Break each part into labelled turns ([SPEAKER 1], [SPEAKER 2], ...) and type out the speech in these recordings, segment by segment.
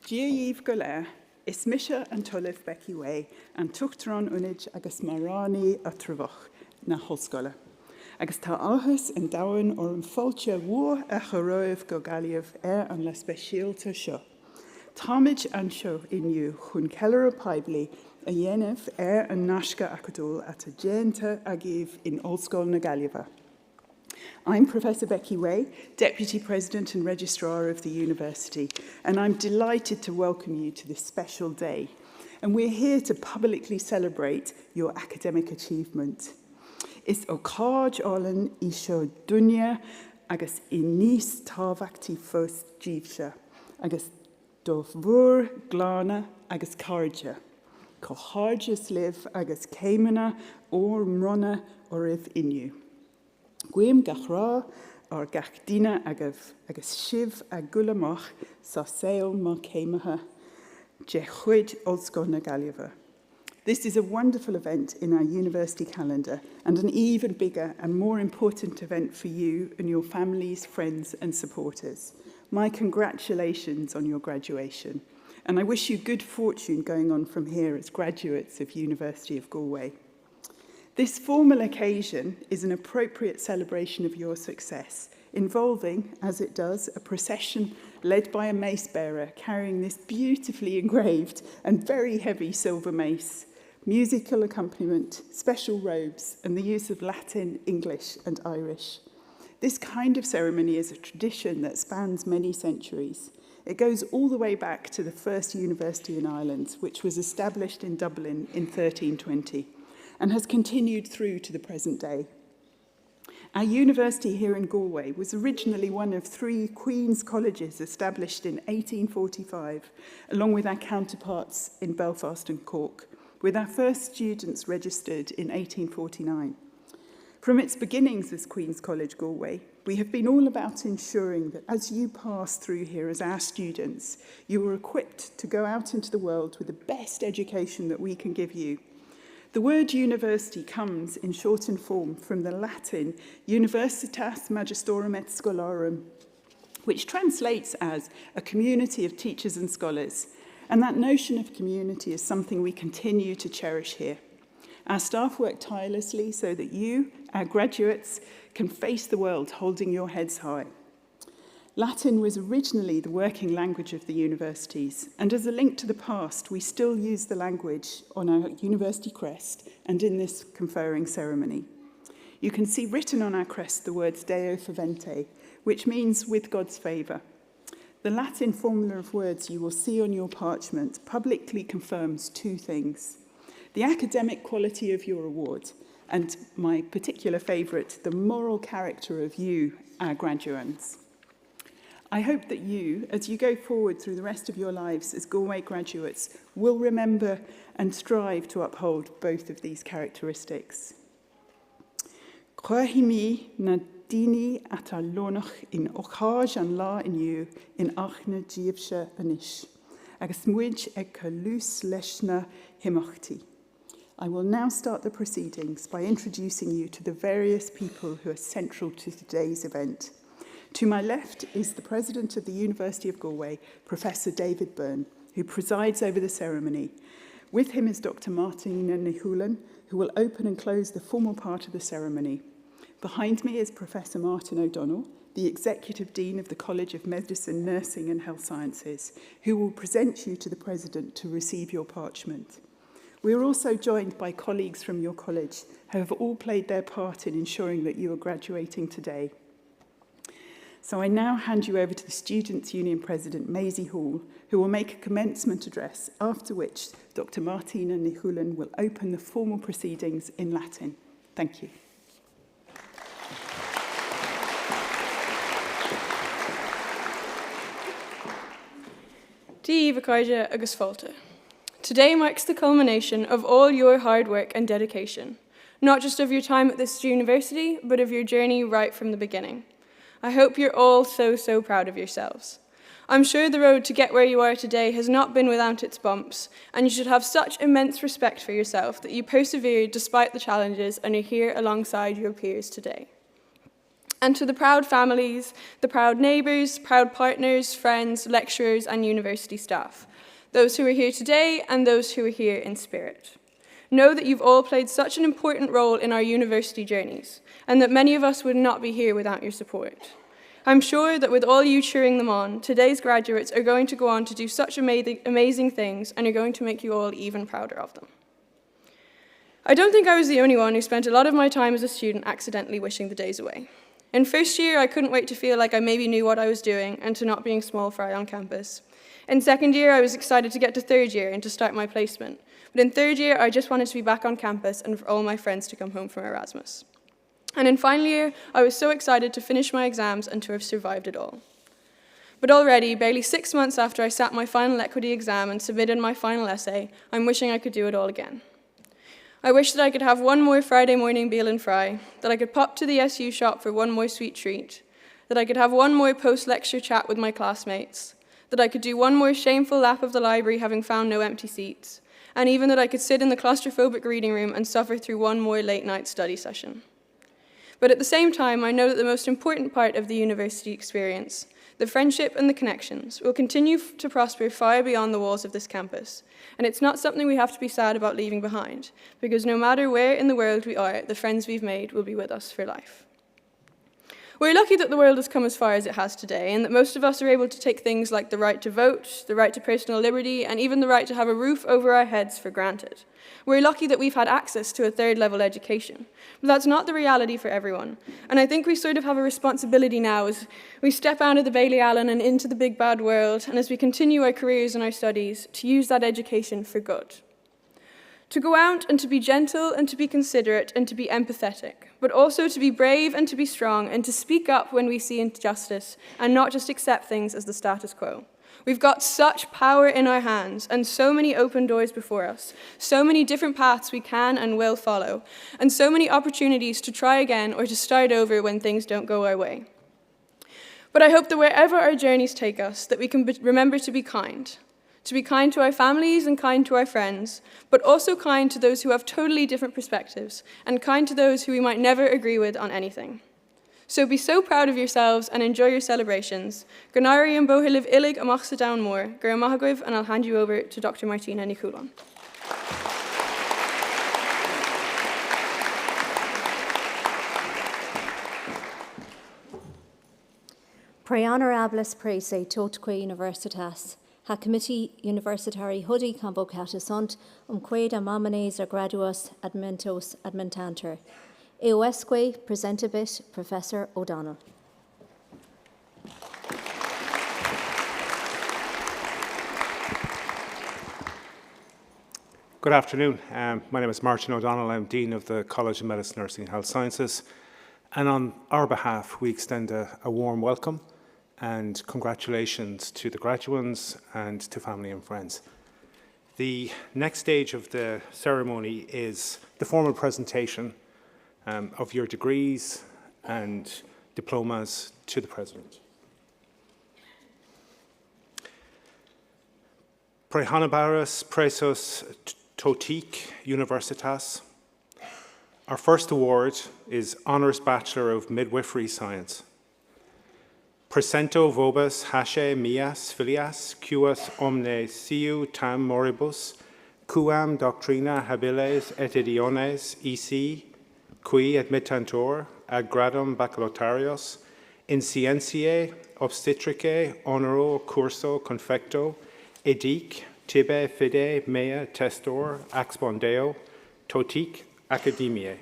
[SPEAKER 1] Díomh go léir, is mise an tuilh Becky Way an tuchtran unid agus marani a trúbhach na hoscoile. Agus tá áthas an dahan or an fáilte mhuo a choróibh go Galway an le speisialta seo. Táimid an seo inniu chun ceilr a paibli a dhéanamh an nasca acadúil at a déanta a gíomh in Ollscoil na Galway. I'm Professor Becky Way, Deputy President and Registrar of the University, and I'm delighted to welcome you to this special day. And we're here to publicly celebrate your academic achievement. Is ó cáid álan I seo duine agus I níos tábhachtaí fós díobhse, agus dómh mhuir glána agus cáirde. Có cháirde sliv agus céimena ó mrona ó rih inniu. Guim gach rá ar gach díine agus sibh a gulamach sa saol má céimethe de chuid Ollscoil na Galway. This is a wonderful event in our university calendar and an even bigger and more important event for you and your families, friends and supporters. My congratulations on your graduation, and I wish you good fortune going on from here as graduates of University of Galway. This formal occasion is an appropriate celebration of your success, involving, as it does, a procession led by a mace bearer carrying this beautifully engraved and very heavy silver mace, musical accompaniment, special robes, and the use of Latin, English, and Irish. This kind of ceremony is a tradition that spans many centuries. It goes all the way back to the first university in Ireland, which was established in Dublin in 1320. And has continued through to the present day. Our university here in Galway was originally one of 3 Queen's colleges established in 1845, along with our counterparts in Belfast and Cork, with our first students registered in 1849. From its beginnings as Queen's College Galway, we have been all about ensuring that as you pass through here as our students, you are equipped to go out into the world with the best education that we can give you. The word university comes in shortened form from the Latin Universitas Magistrorum et Scholarum, which translates as a community of teachers and scholars. And that notion of community is something we continue to cherish here. Our staff work tirelessly so that you, our graduates, can face the world holding your heads high. Latin was originally the working language of the universities, and as a link to the past, we still use the language on our university crest and in this conferring ceremony. You can see written on our crest the words Deo Favente, which means with God's favour. The Latin formula of words you will see on your parchment publicly confirms 2 things: the academic quality of your award, and my particular favourite, the moral character of you, our graduands. I hope that you, as you go forward through the rest of your lives as Galway graduates, will remember and strive to uphold both of these characteristics. Chorhimi na dini ata lonach in ochaj an la iniu in achna díobhse anish, agus muid ag calús leisna himachti. I will now start the proceedings by introducing you to the various people who are central to today's event. To my left is the President of the University of Galway, Professor David Byrne, who presides over the ceremony. With him is Dr. Martina Nihulan, who will open and close the formal part of the ceremony. Behind me is Professor Martin O'Donnell, the Executive Dean of the College of Medicine, Nursing and Health Sciences, who will present you to the President to receive your parchment. We are also joined by colleagues from your college who have all played their part in ensuring that you are graduating today. So I now hand you over to the Students' Union President, Maisie Hall, who will make a commencement address, after which Dr. Martina Nihulan will open the formal proceedings in Latin. Thank you.
[SPEAKER 2] Díomh Cáide agus Fáilte. Today marks the culmination of all your hard work and dedication, not just of your time at this university, but of your journey right from the beginning. I hope you're all so proud of yourselves. I'm sure the road to get where you are today has not been without its bumps, and you should have such immense respect for yourself that you persevered despite the challenges and are here alongside your peers today. And to the proud families, the proud neighbours, proud partners, friends, lecturers, and university staff, those who are here today and those who are here in spirit. Know that you've all played such an important role in our university journeys, and that many of us would not be here without your support. I'm sure that with all you cheering them on, today's graduates are going to go on to do such amazing things and are going to make you all even prouder of them. I don't think I was the only one who spent a lot of my time as a student accidentally wishing the days away. In first year, I couldn't wait to feel like I maybe knew what I was doing and to not being small fry on campus. In second year, I was excited to get to third year and to start my placement. But in third year, I just wanted to be back on campus and for all my friends to come home from Erasmus. And in final year, I was so excited to finish my exams and to have survived it all. But already, barely 6 months after I sat my final equity exam and submitted my final essay, I'm wishing I could do it all again. I wish that I could have one more Friday morning Beal and Fry, that I could pop to the SU shop for one more sweet treat, that I could have one more post-lecture chat with my classmates, that I could do one more shameful lap of the library having found no empty seats, and even that I could sit in the claustrophobic reading room and suffer through one more late-night study session. But at the same time, I know that the most important part of the university experience, the friendship and the connections, will continue to prosper far beyond the walls of this campus. And it's not something we have to be sad about leaving behind, because no matter where in the world we are, the friends we've made will be with us for life. We're lucky that the world has come as far as it has today, and that most of us are able to take things like the right to vote, the right to personal liberty, and even the right to have a roof over our heads for granted. We're lucky that we've had access to a third-level education, but that's not the reality for everyone. And I think we sort of have a responsibility now as we step out of the Bailey Allen and into the big bad world, and as we continue our careers and our studies, to use that education for good. To go out and to be gentle and to be considerate and to be empathetic, but also to be brave and to be strong and to speak up when we see injustice and not just accept things as the status quo. We've got such power in our hands and so many open doors before us, so many different paths we can and will follow, and so many opportunities to try again or to start over when things don't go our way. But I hope that wherever our journeys take us, that we can remember to be kind to our families and kind to our friends, but also kind to those who have totally different perspectives, and kind to those who we might never agree with on anything. So be so proud of yourselves and enjoy your celebrations. Granari and Bohiliv Illig amachsa down more, Gur Mahagwiv, and I'll hand you over to Dr. Martina Nikulon.
[SPEAKER 3] Pre honorables prese totque universitas. Ha committee universitari hudi convocatus sunt, quae amamanes a graduos admentos admentanter. Eoesque presentibit Professor O'Donnell.
[SPEAKER 4] Good afternoon. My name is Martin O'Donnell. I'm Dean of the College of Medicine, Nursing and Health Sciences. And on our behalf, we extend a warm welcome and congratulations to the graduates and to family and friends. The next stage of the ceremony is the formal presentation of your degrees and diplomas to the President. Prehanabaris presos totique universitas. Our first award is Honours Bachelor of Midwifery Science. Presento vobis hasce mias filias, cuas omne siu tam moribus, quam doctrina habiles et idiones ec, qui admittantur ad gradum baccalaureatus, in scientiae obstetricae honoro curso confecto, edic tibi fide mea testor expondeo, totique academiae.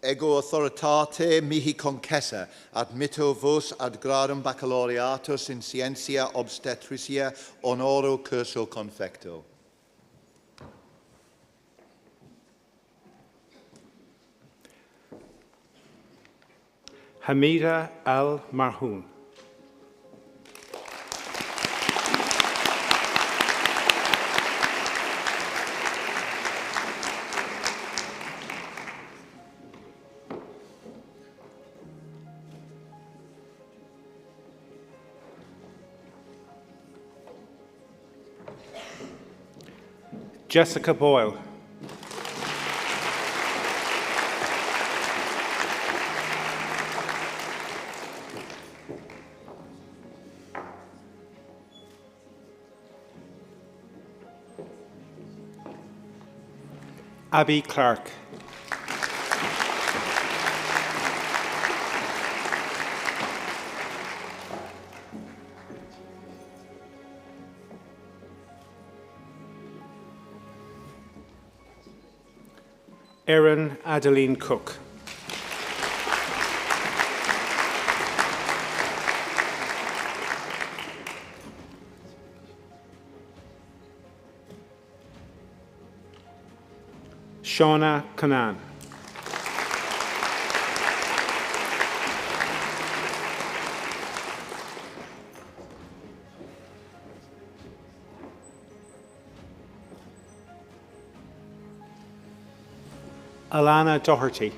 [SPEAKER 5] Ego authoritate mihi concessa, admitto vos ad gradum baccalaureatus in scientia obstetricia honoro curso confecto.
[SPEAKER 4] Hamida Al-Marhoun. Jessica Boyle. Abby Clark. Erin Adeline Cook. Shauna Canan. Alana Doherty.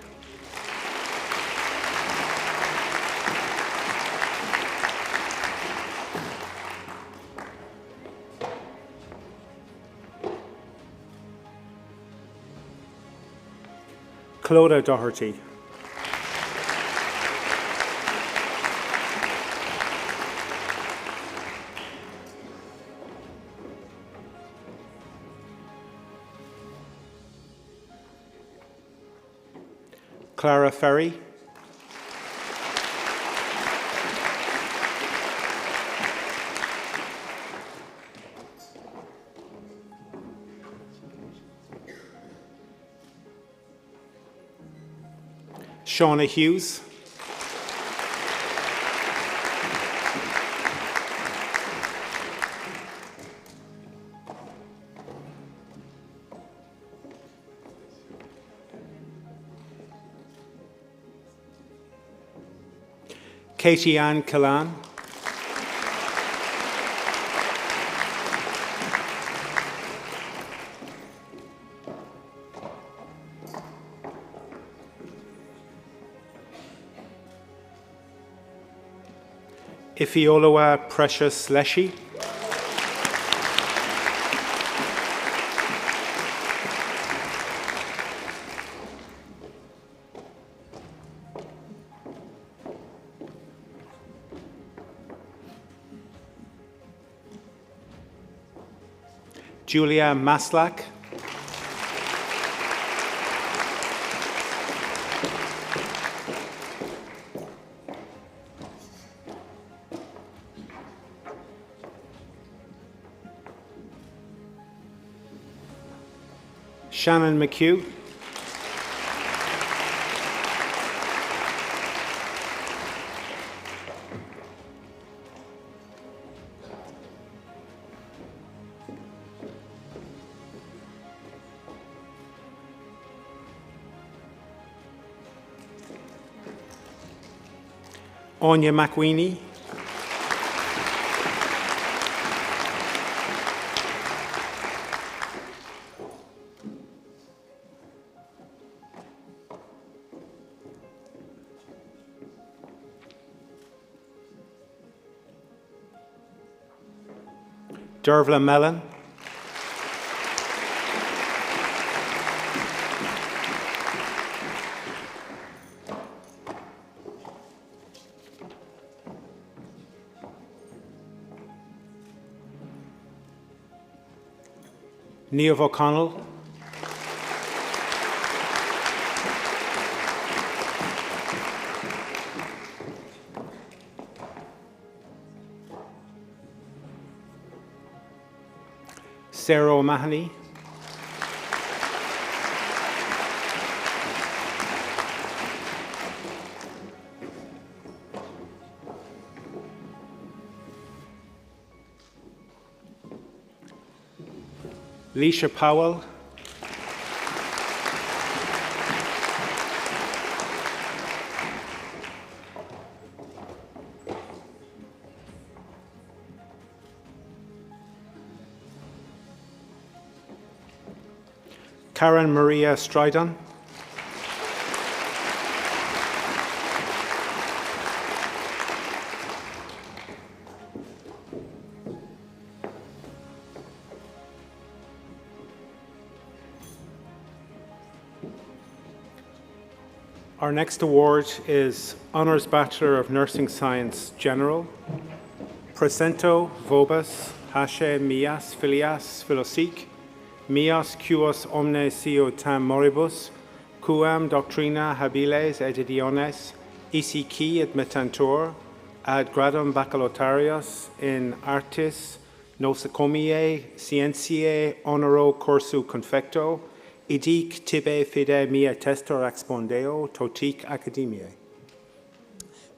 [SPEAKER 4] Clodagh Doherty. Clara Ferry. Shauna Hughes. Katie Ann Killan. Ifiolawa Precious Leshy. Julia Maslak. Shannon McHugh. Anya McWeeny. Dervla Mellon. Niamh O'Connell. Sarah O'Mahony. Leisha Powell. Karen Maria Stridon. Our next award is Honours Bachelor of Nursing Science General. Presento vobis hashe mias filias philosik, Mios cuos omne sio tam moribus, quam doctrina habiles et idiones, isici et metantur, ad gradum baccalaureatus in artis, nosocomiae, scientiae, honoro cursu confecto, idic tibi fide mea testor expondeo, totic academiae.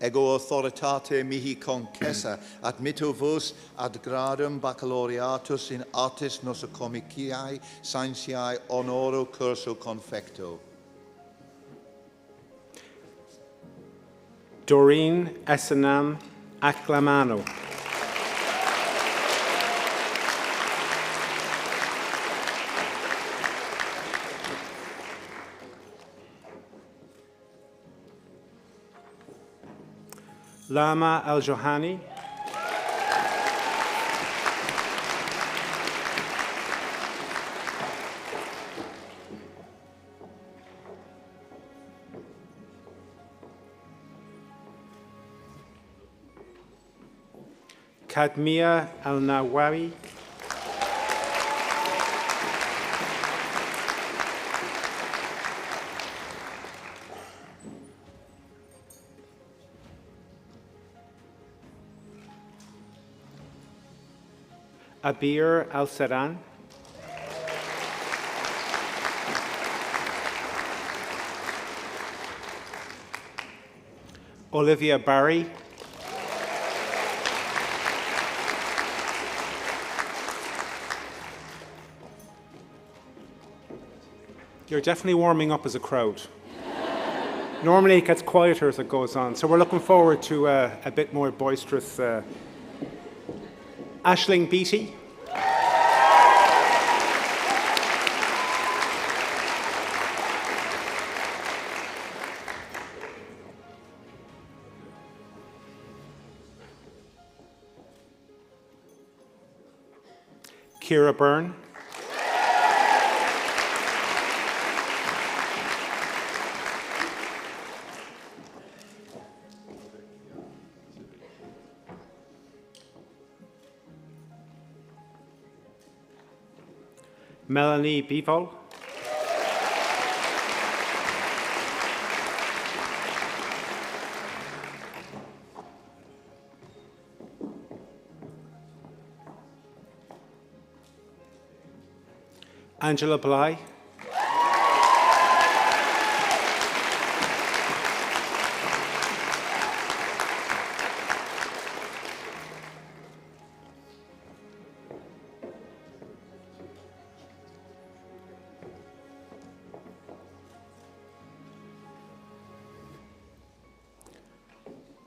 [SPEAKER 5] Ego authoritate mihi concessa, admitto vos ad gradum baccalaureatus in artis nosocomiciae, scientiae, honoro cursu confecto.
[SPEAKER 4] Doreen Essenam acclamano. Lama Al-Johani. Kadmia Al-Nawawi. Abir Al-Sadan. Olivia Barry. You're definitely warming up as a crowd. Normally it gets quieter as it goes on, so we're looking forward to a bit more boisterous. Aisling Beattie. Ciara Byrne. Melanie Bivol. Angela Bly.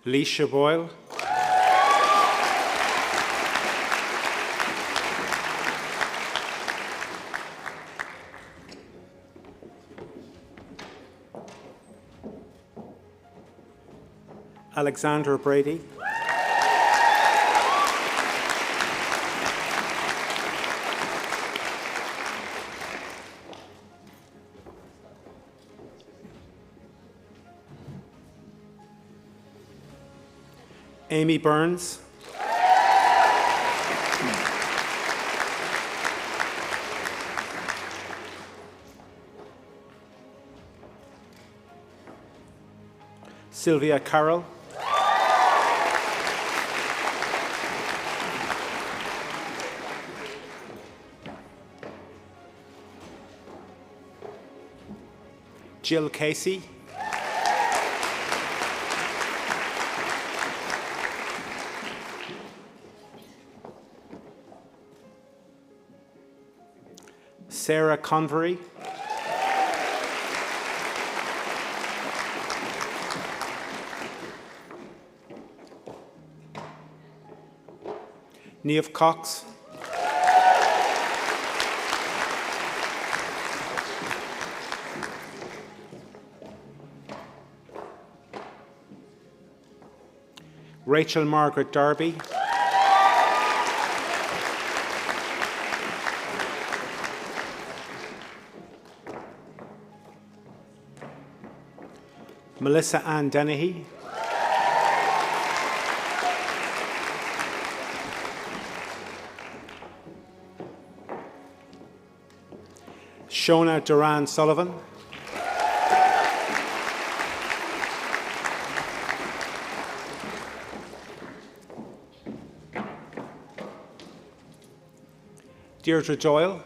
[SPEAKER 4] Leisha Boyle. Alexandra Brady. Amy Burns. Sylvia Carroll. Jill Casey. Sarah Convery. Niamh Cox. Rachel Margaret Darby. Melissa Ann Dennehy. Shona Duran Sullivan. Deirdre Doyle.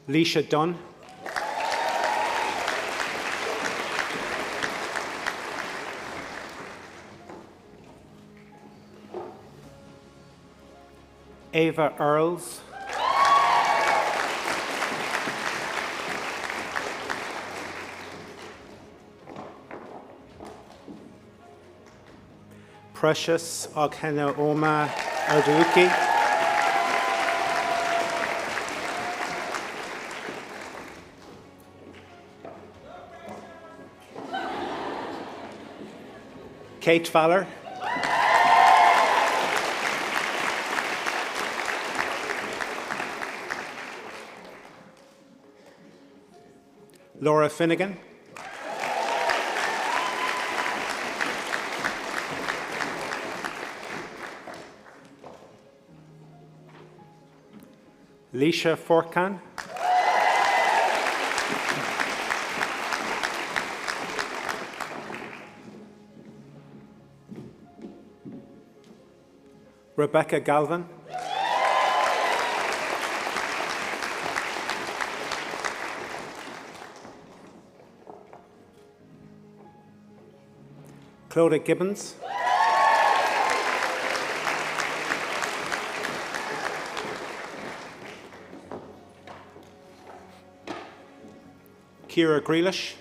[SPEAKER 4] Leisha Dunn. Ava Earls. Precious Oghena Oma Erduki. Kate Fowler. Laura Finnegan. Leisha Forkan. Rebecca Galvin. Clodagh Gibbons. Ciara Grealish.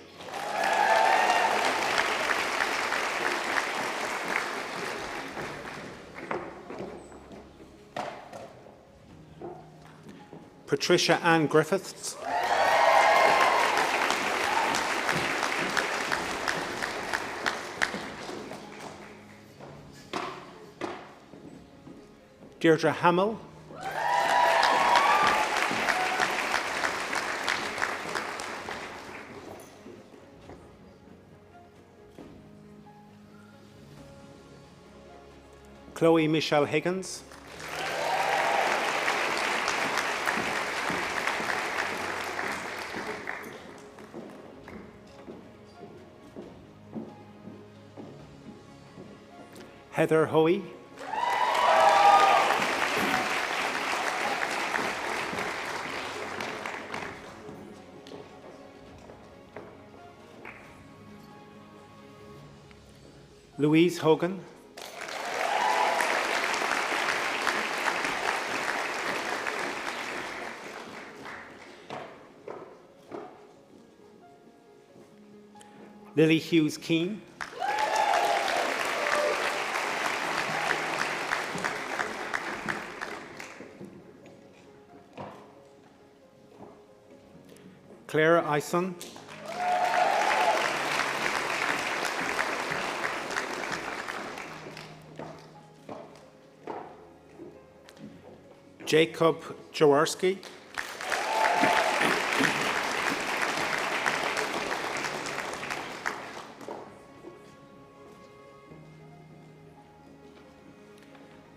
[SPEAKER 4] Patricia Ann Griffiths. Deirdre Hamill. Chloe Michelle Higgins. Heather Hoey. Louise Hogan. Lily Hughes Keane. Claire Ison. Jacob Jaworski.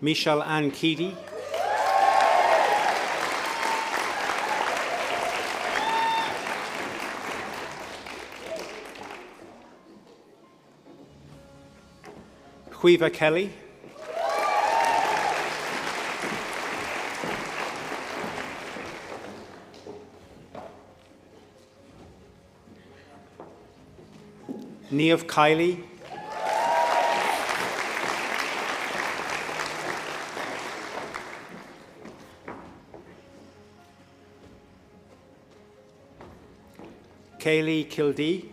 [SPEAKER 4] Michelle Ann Keedy. Huiva Kelly. Niamh Kiley. Kaylee Kildee.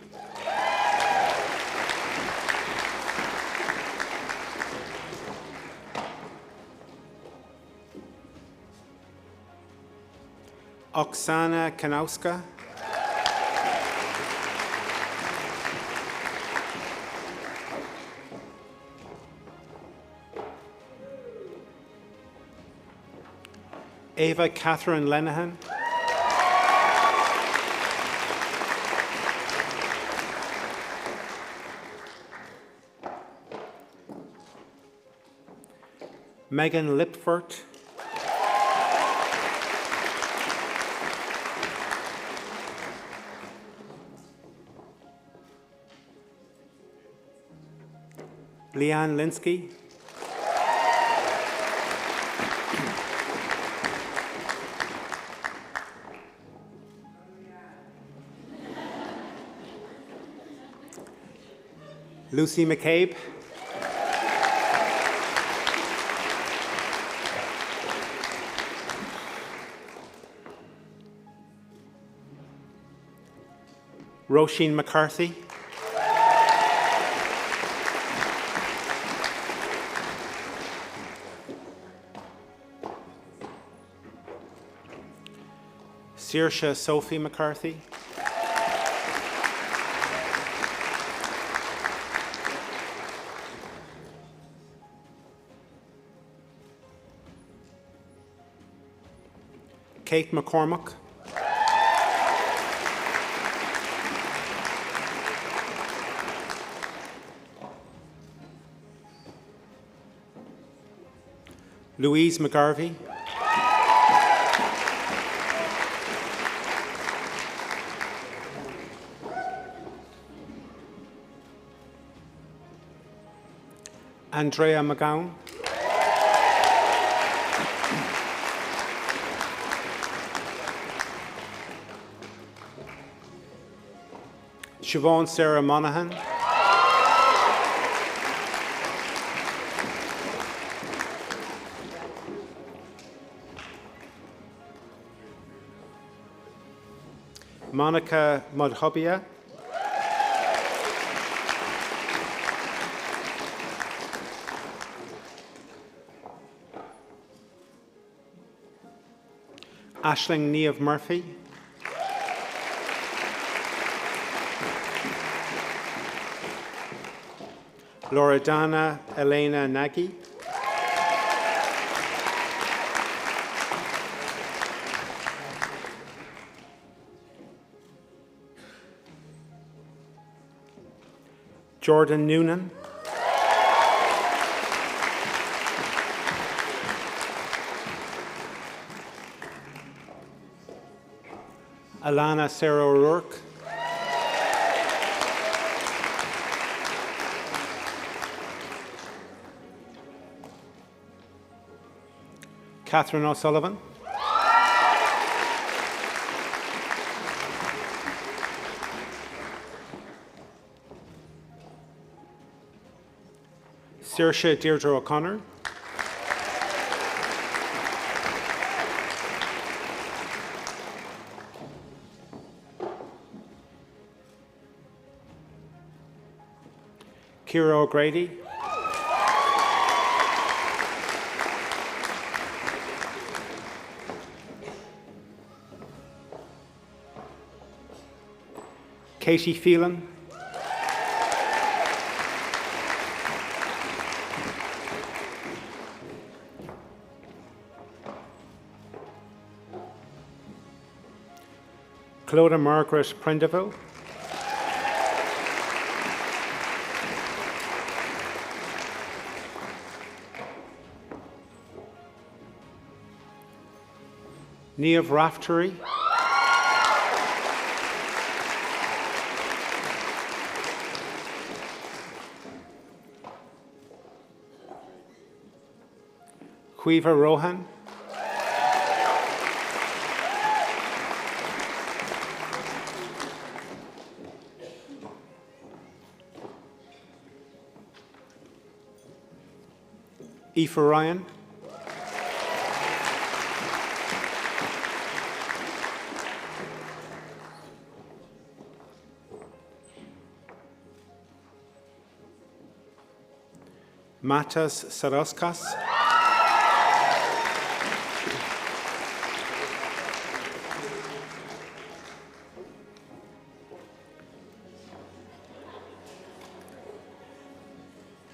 [SPEAKER 4] Oksana Kanowska. Ava Catherine Lenihan. Megan Lipfort. Leanne Linsky. Lucy McCabe. Roisin McCarthy. Saoirse Sophie McCarthy. Kate McCormack. Louise McGarvey. Andrea McGowan. Siobhan Sarah Monaghan. Monica Mudhobia. Aisling Niamh Murphy. Loredana Elena Nagy. Jordan Noonan. Alana Sarah O'Rourke. Catherine O'Sullivan. Saoirse Deirdre O'Connor. Ciara O'Grady. Katie Phelan. Clodagh Margaret Prendeville. Niamh Raftery. Caoimhe Rohan. Aoife Ryan. Matas Sarauskas.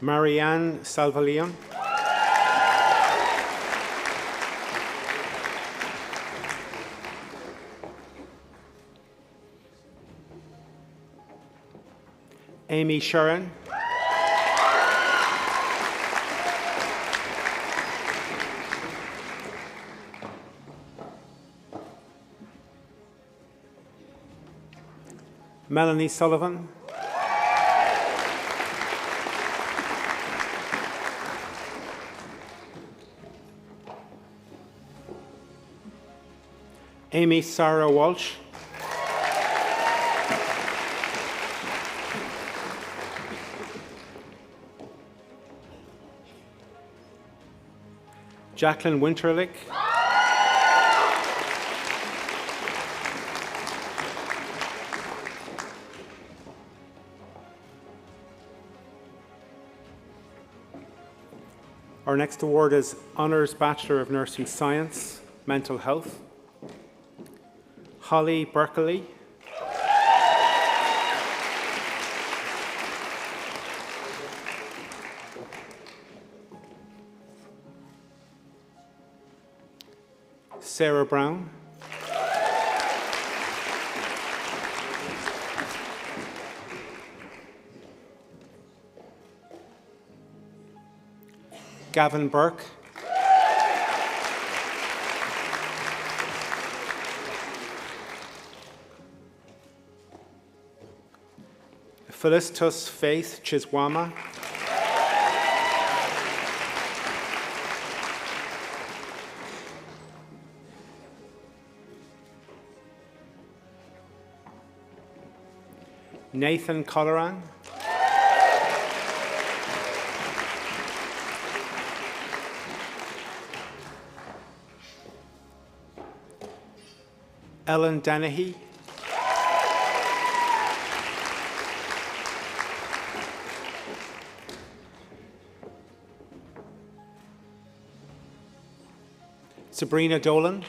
[SPEAKER 4] Marianne Salvaleon. Amy Sharon. Melanie Sullivan. Amy Sarah Walsh. Jacqueline Winterlick. Our next award is Honours Bachelor of Nursing Science, Mental Health. Holly Berkeley. Sarah Brown. Gavin Burke. Felicitas Faith Chiswama. Nathan Colleran. Ellen Dennehy. Sabrina Dolan.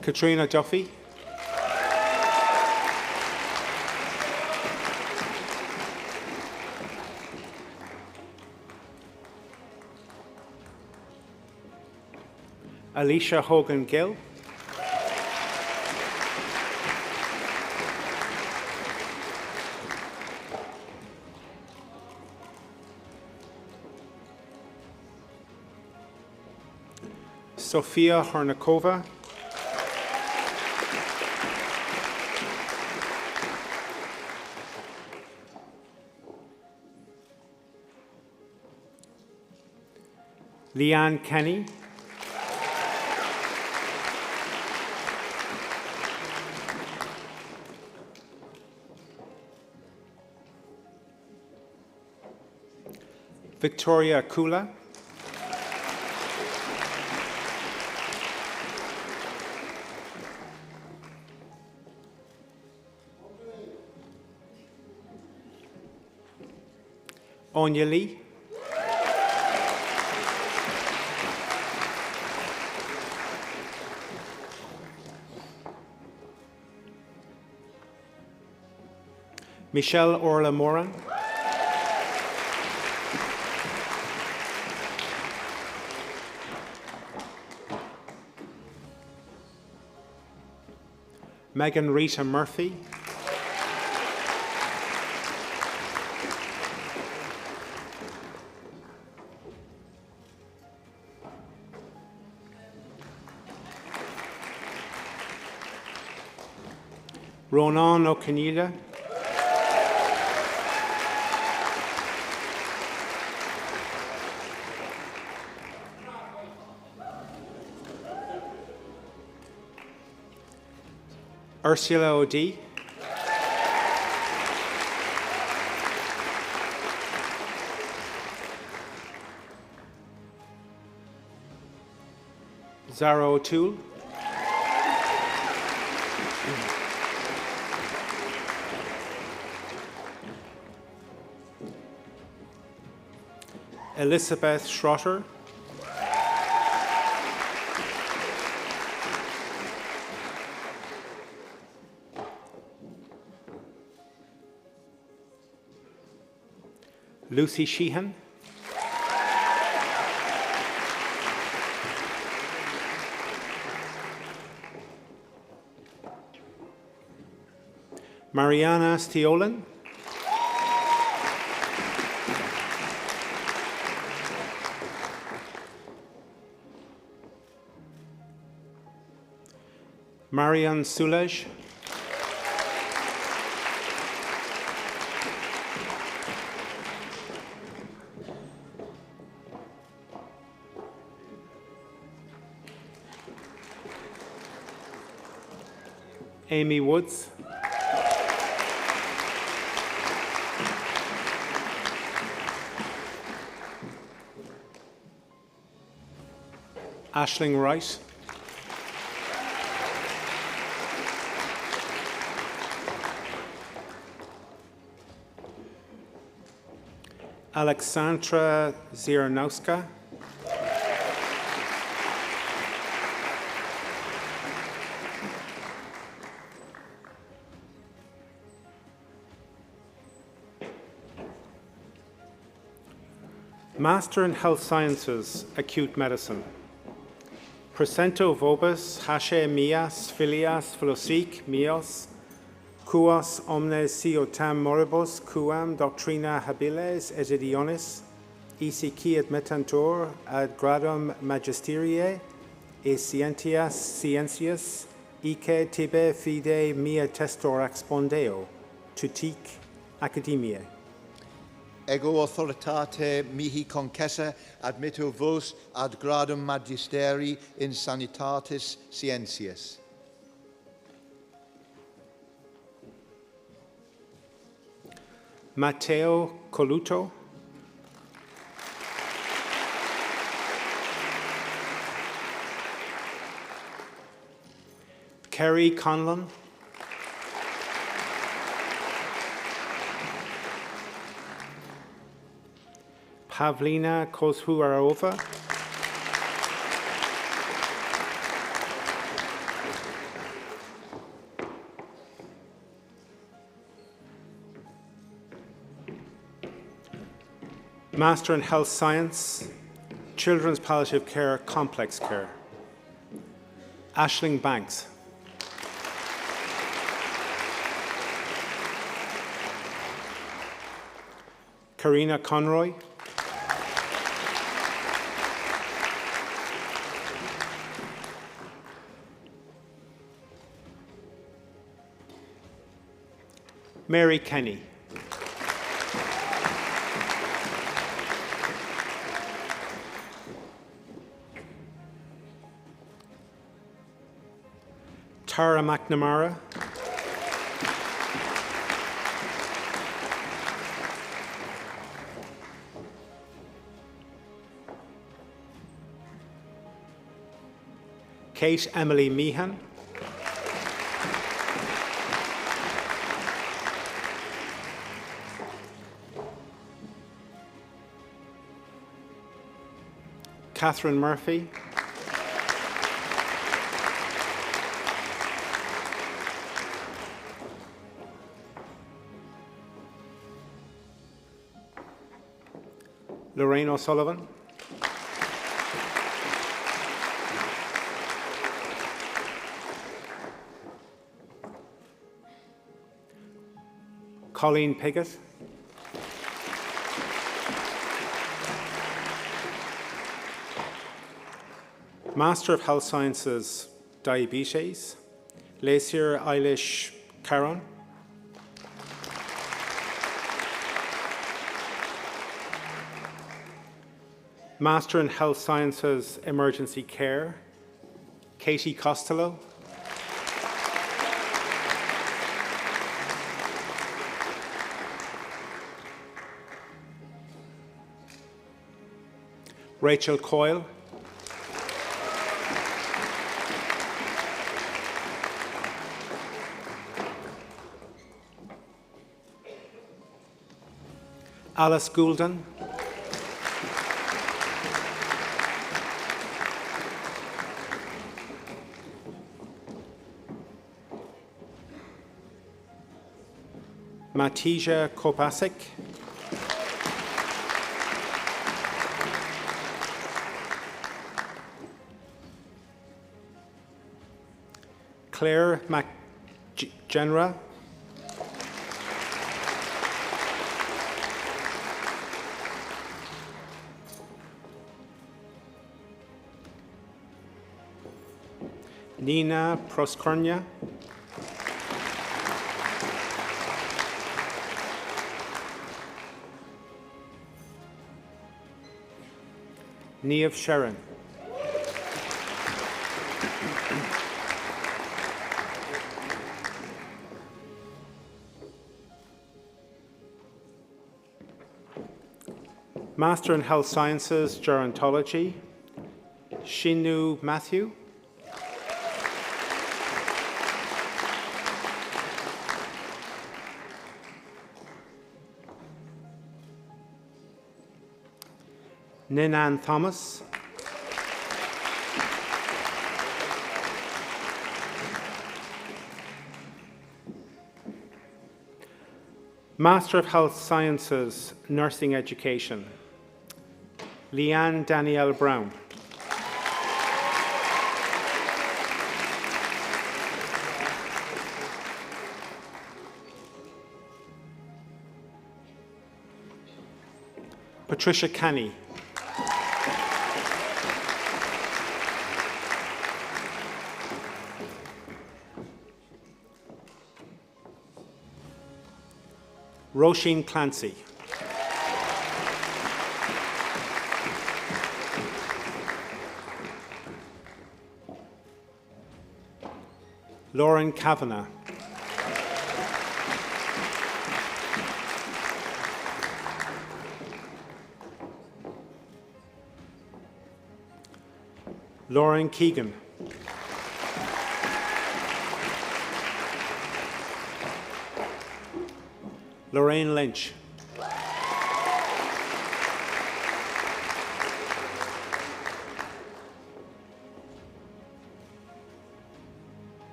[SPEAKER 4] Katrina Duffy. Alicia Hogan Gill. Sofia Hornikova. Leanne Kenny. Victoria Kula. Onya Lee. Michelle Orla Moran. Megan Rita Murphy. Ronan O'Keneally. Ursula O'Dea. Zara O'Toole. Elizabeth Schrotter. Lucy Sheehan. Mariana Stiolan. Marian Sulej. Amy Woods. Aisling Wright. Alexandra Zieranowska. Master in Health Sciences, Acute Medicine. Presento vobis, hasce mias, filias, philosic, mios, quas omnes siotam moribus, quam doctrina habiles et idionis, isici admittantur ad gradum magisteriae, e scientias, ice tibi fide mia testor expondeo, tutic academiae.
[SPEAKER 5] Ego authoritate mihi concessa admitto vos ad gradum magisteri in sanitatis scientias.
[SPEAKER 4] Matteo Coluto. Kerry Conlon. Pavlina Kozhuarova. Master in Health Science, Children's Palliative Care, Complex Care. Aisling Banks. Karina Conroy. Mary Kenny. Tara McNamara. Kate Emily Meehan. Catherine Murphy. Lorraine O'Sullivan. Colleen Piggott. Master of Health Sciences, Diabetes, Lacier Eilish Caron. Master in Health Sciences, Emergency Care, Katie Costello. Rachel Coyle. Alice Goulden. Matija Kopasik. Claire McGenra. Nina Proskornia. Niamh Sharon. Master in Health Sciences, Gerontology, Shinu Matthew. Ninan Thomas. Master of Health Sciences, Nursing Education, Leanne Danielle Brown. Patricia Canny. Roisin Clancy. Lauren Kavanagh. Lauren Keegan. Lorraine Lynch.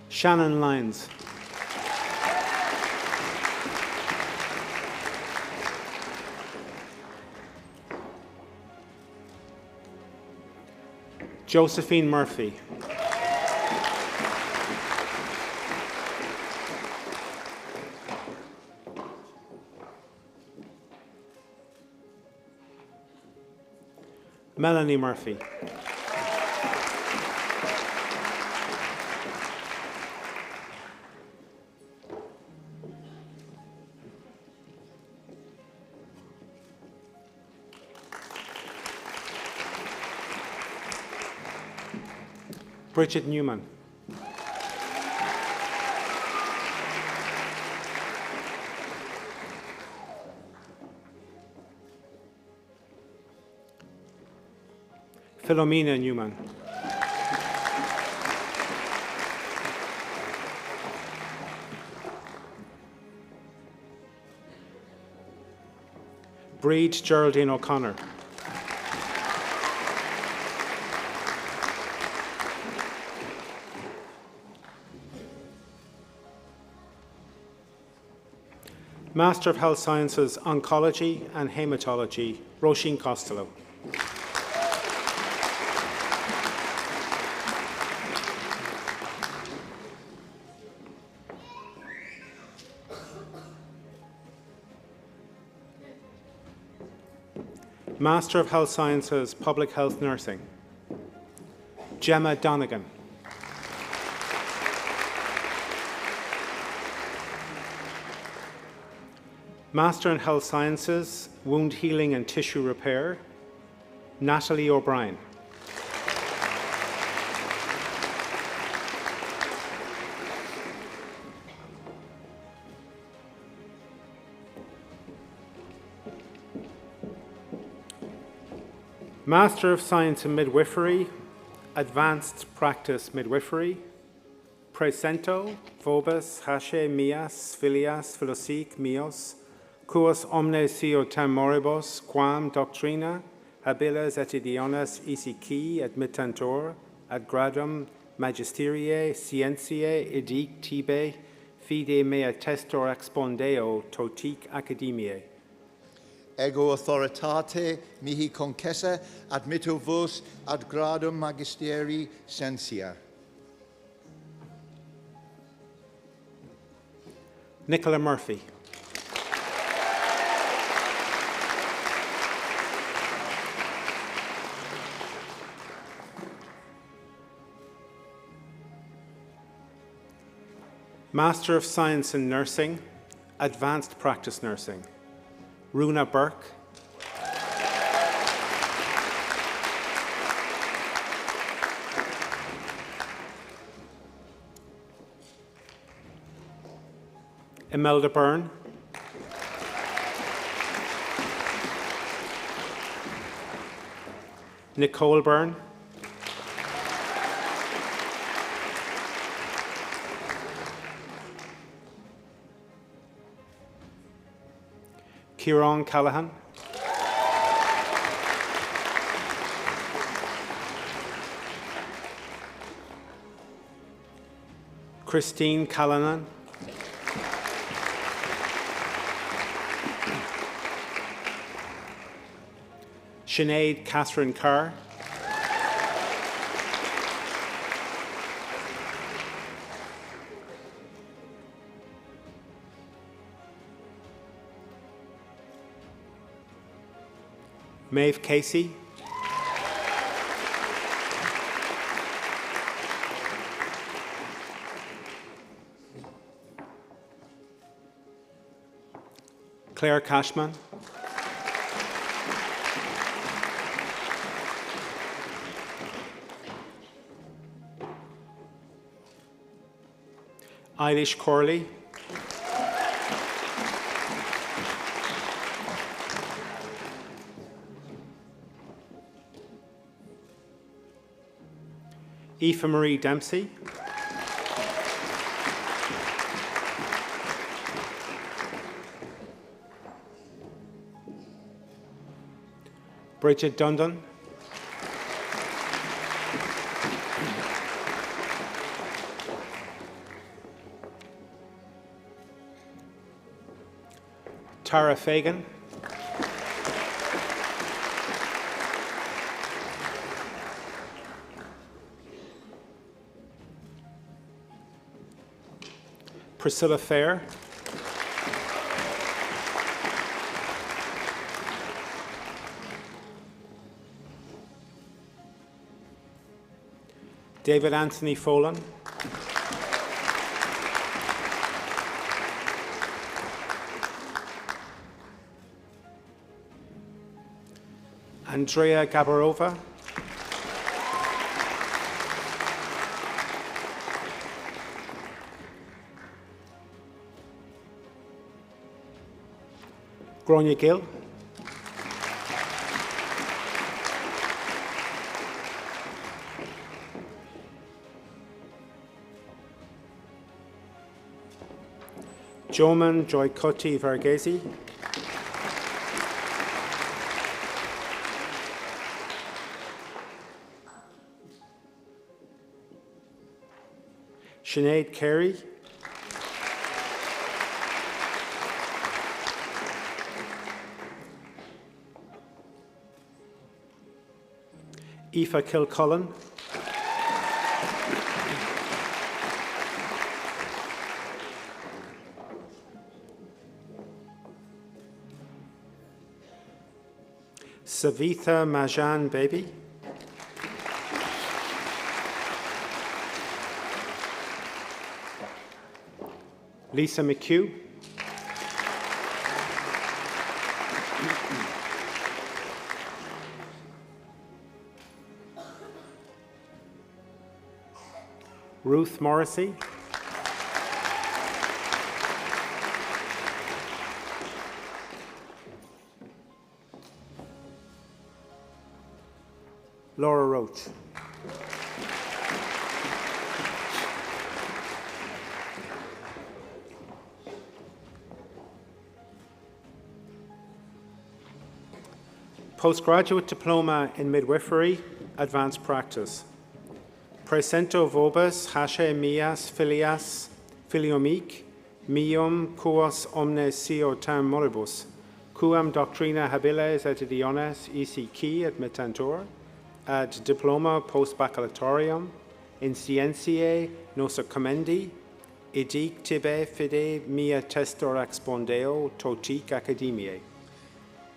[SPEAKER 4] Shannon Lyons. Josephine Murphy. Melanie Murphy. Bridget Newman. Philomena Newman. Breed Geraldine O'Connor. Master of Health Sciences, Oncology and Hematology, Roisin Costello. Master of Health Sciences, Public Health Nursing, Gemma Donegan. Master in Health Sciences, Wound Healing and Tissue Repair, Natalie O'Brien. Master of Science in Midwifery, Advanced Practice Midwifery, Presento, Vobis, Hashe, Mias, Filias, Philosic, Mios, Quos omne sio tam moribus, quam doctrina, habiles et idiones isici admittantur, ad gradum magisteriae scientiae edic tibe, fide mea testor expondeo totic academiae.
[SPEAKER 5] Ego authoritate mihi concessa admitto vos ad gradum magisteri sensia.
[SPEAKER 4] Nicola Murphy. Master of Science in Nursing, Advanced Practice Nursing, Runa Burke. Imelda Byrne. Nicole Byrne. Kieran Callahan. Christine Callanan. Sinead Catherine Carr. Maeve Casey. Claire Cashman. Eilish Corley. Aoife Marie Dempsey. Bridget Dundon. Tara Fagan. Priscilla Fair. David Anthony Folan. Andrea Gabarova. Gráinne Gill. Joman Joy Cutty Varghese. Sinead Carey. Aoife Kilcullen. Savitha Majan Baby. Lisa McHugh. Ruth Morrissey. Laura Roach. Postgraduate Diploma in Midwifery, Advanced Practice. Presento vobis hashe mias filias filiomic, mium quos omnes sio tam moribus, quam doctrina habiles et idiones ECQ admittantur, ad diploma post baccalatorium, in scientiae nosa commendi, idic tibi fide mia testor expondeo totic academiae.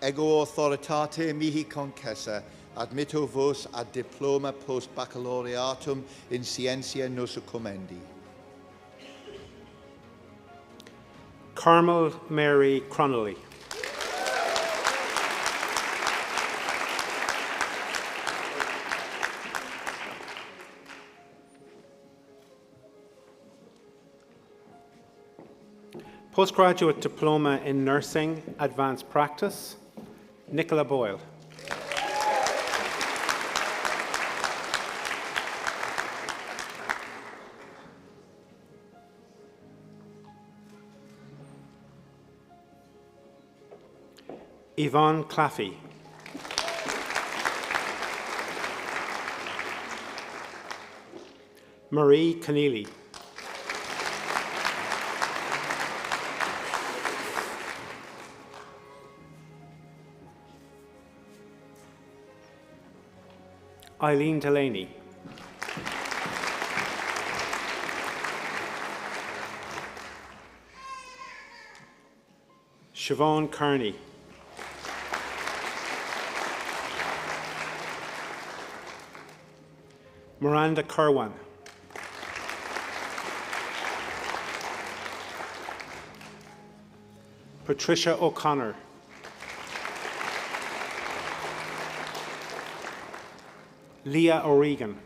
[SPEAKER 5] Ego authoritate mihi concessa, admitto vos ad diploma post baccalaureatum in scientia nosa commendi.
[SPEAKER 4] Carmel Mary Cronolly. Postgraduate Diploma in Nursing, Advanced Practice, Nicola Boyle. Yvonne Claffey. Marie Keneally. Eileen Delaney. Siobhan Kearney. Miranda Kerwan. Patricia O'Connor. Leah O'Regan.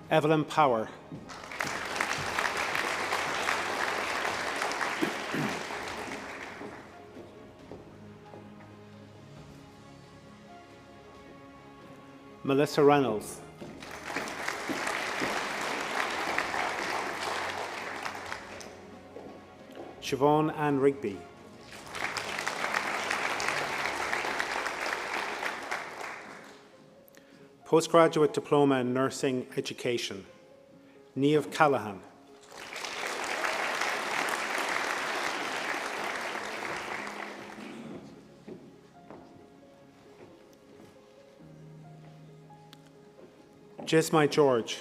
[SPEAKER 4] Evelyn Power. Melissa Reynolds. Siobhan Ann Rigby. Postgraduate Diploma in Nursing Education, Niamh Callahan. Jesmai George.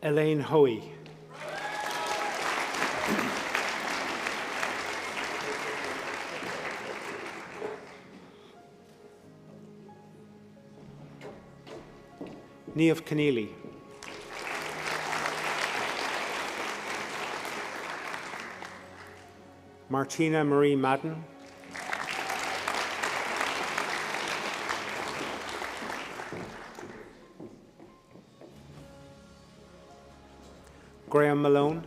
[SPEAKER 4] Elaine Hoey. Niamh Keneally. Martina Marie Madden. Graham Malone.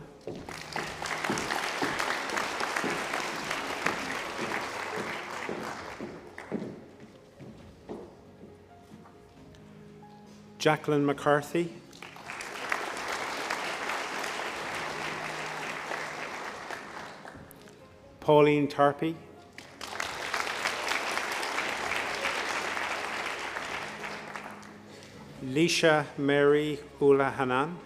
[SPEAKER 4] Jacqueline McCarthy. Pauline Tarpey. Leisha Mary Ula-Hanan.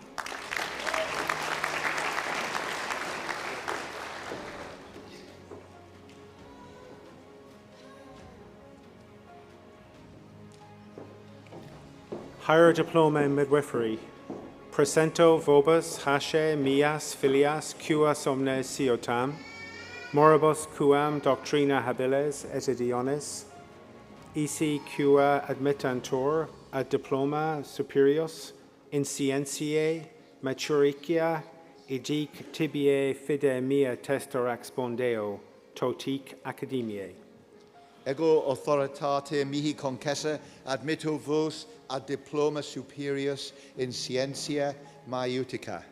[SPEAKER 4] Higher Diploma in Midwifery, Presento Vobis Hashe Mias Filias Cuas Omnes Siotam, Moribus Quam Doctrina Habiles et Idiones, Isi Qua Admittantur ad Diploma Superius in Scientiae Maturicia Idic Tibiae Fide Mia Testor Expondeo Totic Academiae.
[SPEAKER 5] Ego authoritate mihi concessa admitto vos ad diploma superius in scientia maiutica.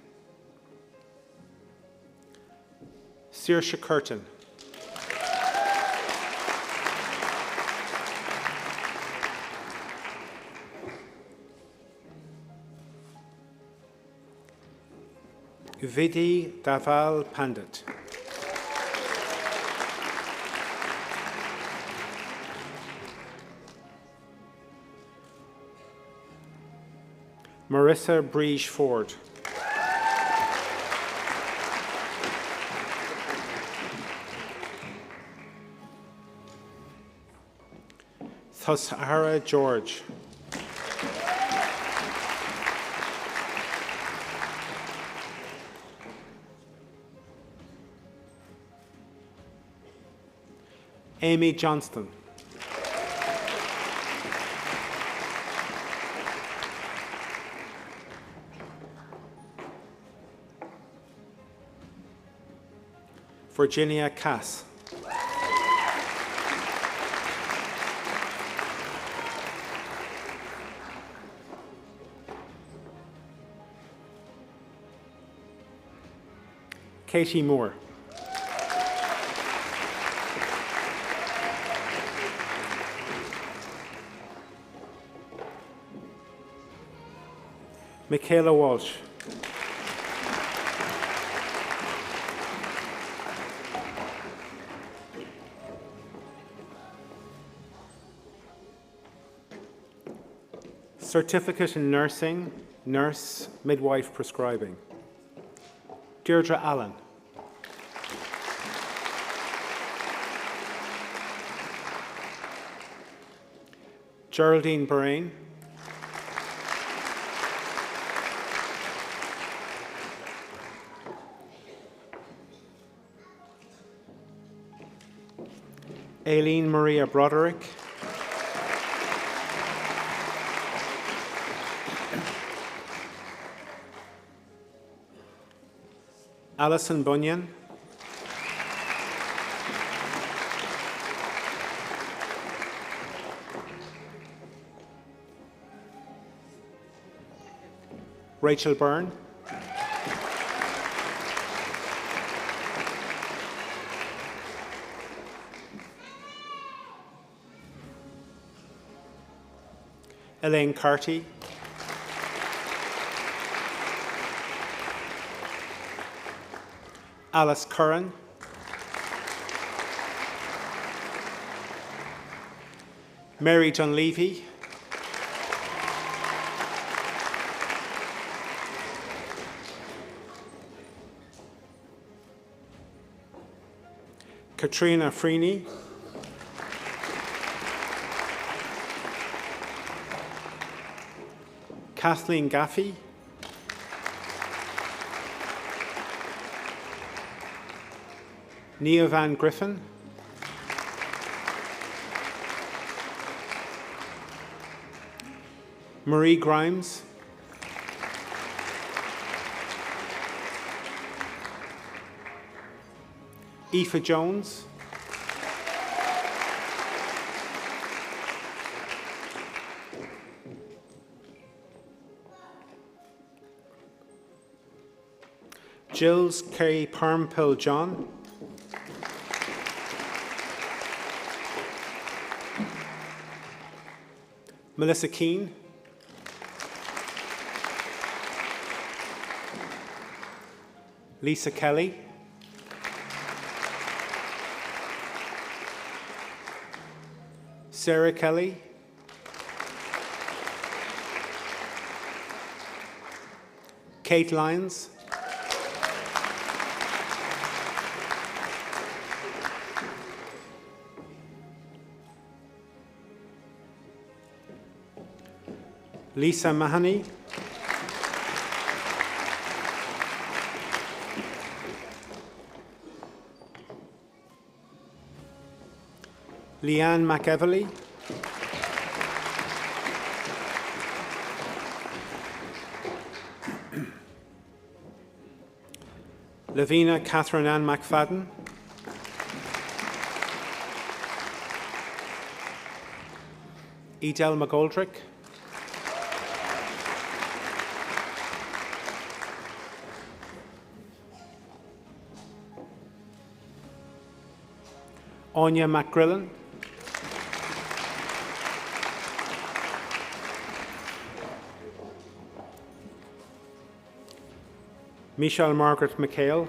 [SPEAKER 4] Saoirse Curtin. Vidi Daval Pandit. Marissa Breege Ford. Thusara George. Amy Johnston. Virginia Cass. Katie Moore. Michaela Walsh. Certificate in Nursing, Nurse, Midwife Prescribing. Deirdre Allen. Geraldine Burain. Aileen Maria Broderick. Alison Bunyan. Rachel Byrne. Elaine Carty. Alice Curran. Mary Dunleavy. Katrina Freeney. Kathleen Gaffey. Nia Van Griffin. Marie Grimes. Aoife Jones. Gilles K. Parmpill John. Melissa Keane. Lisa Kelly. Sarah Kelly. Kate Lyons. Lisa Mahoney. Leanne McEvely. Lavina Catherine Ann McFadden. Edel McGoldrick. Anya McGrillen. Michelle Margaret McHale.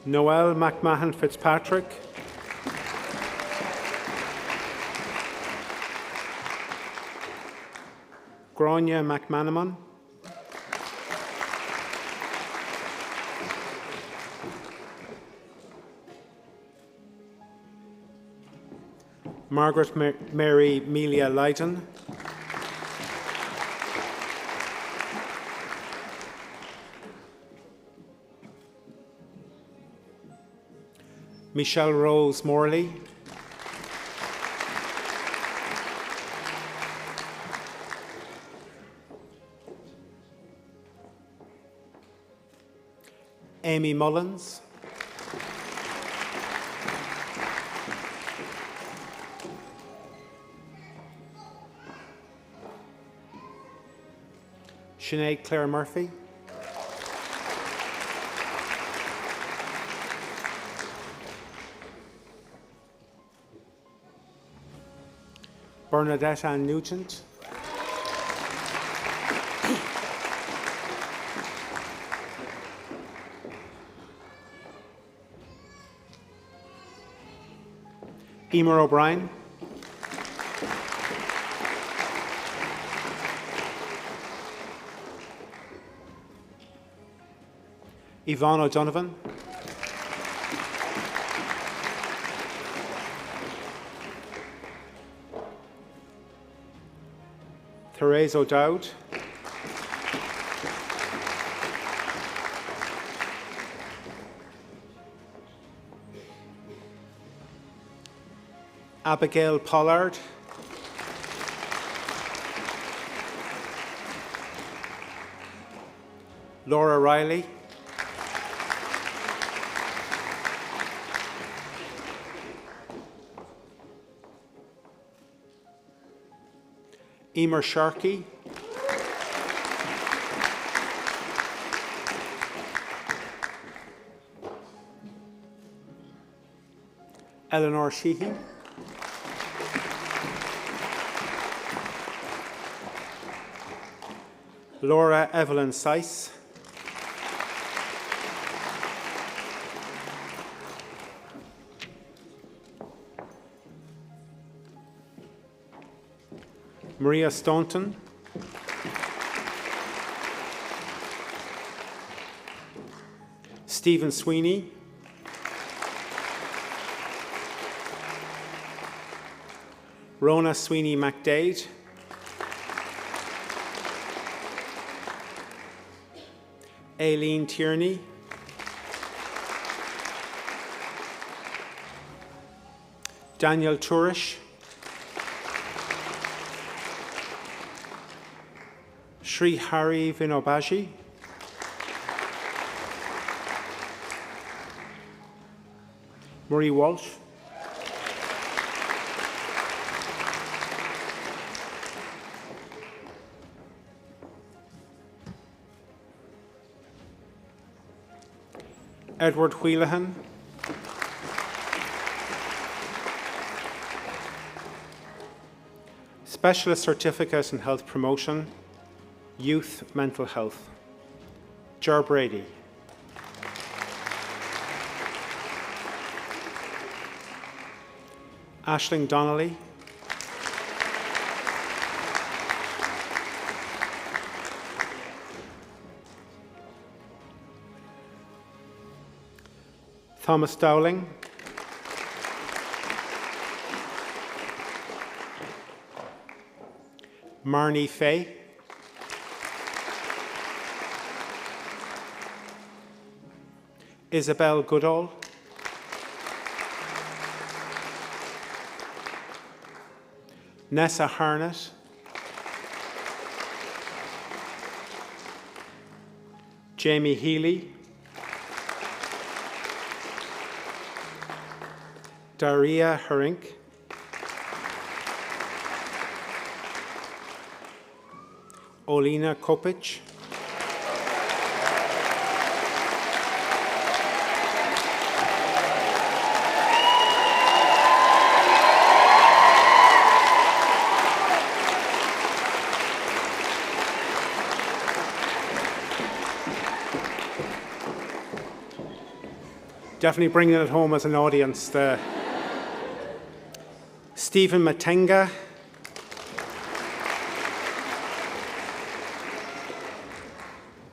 [SPEAKER 4] Noel McMahon Fitzpatrick. Grania McManaman. Margaret Mary Melia Lydon. Michelle Rose Morley, Amy Mullins, Sinead Claire Murphy, Bernadette Ann Nugent, Emer O'Brien, Yvonne O'Donovan, Therese O'Dowd, Abigail Pollard, Laura Riley, Emer Sharkey, Eleanor Sheehy, Laura Evelyn Seiss, Maria Staunton, Stephen Sweeney, Rona Sweeney McDade, Aileen Tierney, Daniel Turish, Sri Hari Vinobaji, Marie Walsh, Edward Wheelahan, Specialist Certificate in Health Promotion, Youth Mental Health, Ger Brady, Aisling Donnelly, Thomas Dowling, Marnie Fay, Isabel Goodall, Nessa Harnett, Jamie Healy, Daria Herink, Olina Kopic, definitely bringing it home as an audience. Stephen Matenga,